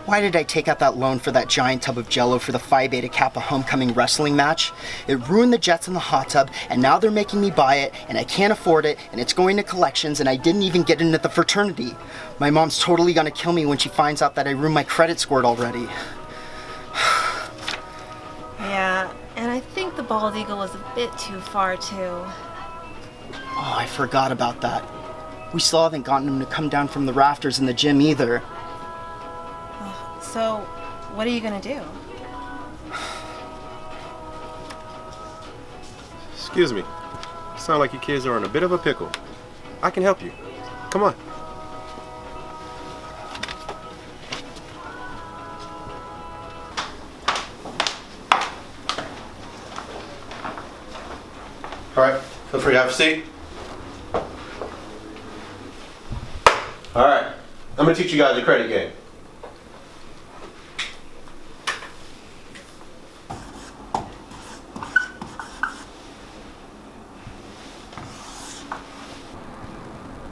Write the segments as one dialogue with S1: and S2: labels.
S1: Why did I take out that loan for that giant tub of Jell-O for the Phi Beta Kappa homecoming wrestling match? It ruined the Jets in the hot tub, and now they're making me buy it, and I can't afford it, and it's going to collections, and I didn't even get into the fraternity. My mom's totally gonna kill me when she finds out that I ruined my credit score already.
S2: Yeah, and I think the bald eagle was a bit too far, too.
S1: Oh, I forgot about that. We still haven't gotten him to come down from the rafters in the gym either.
S2: So, what are you gonna do?
S3: Excuse me. Sound like you kids are in a bit of a pickle. I can help you. Come on. All right, feel free to have a seat. All right, I'm gonna teach you guys a credit game.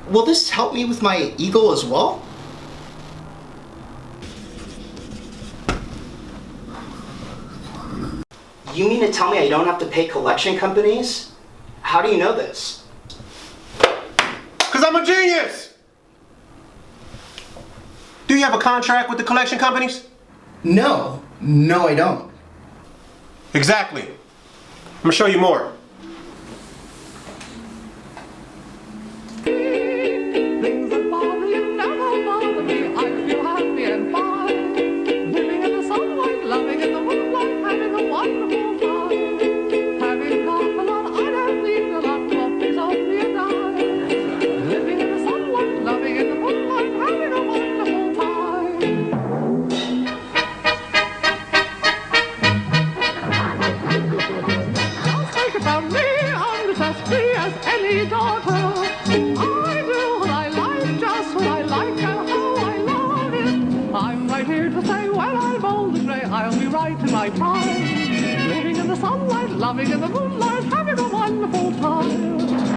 S1: Will this help me with my eagle as well? You mean to tell me I don't have to pay collection companies? How do you know this?
S3: 'Cause I'm a genius! Do you have a contract with the collection companies?
S1: No, I don't.
S3: Exactly. I'm gonna show you more.
S4: Things that bother you never bother me. I feel happy and fine. Living in the sunlight, loving in the moonlight, having a wonderful time. Having laughed a lot, I don't need a lot, coffee's only a dime. Living in the sunlight, loving in the moonlight, having a wonderful time. Just think about me, I'm just as free as any daughter. I'm right here to say when I'm old and grey, I'll be right in my prime. Living in the sunlight, loving in the moonlight, having a wonderful time.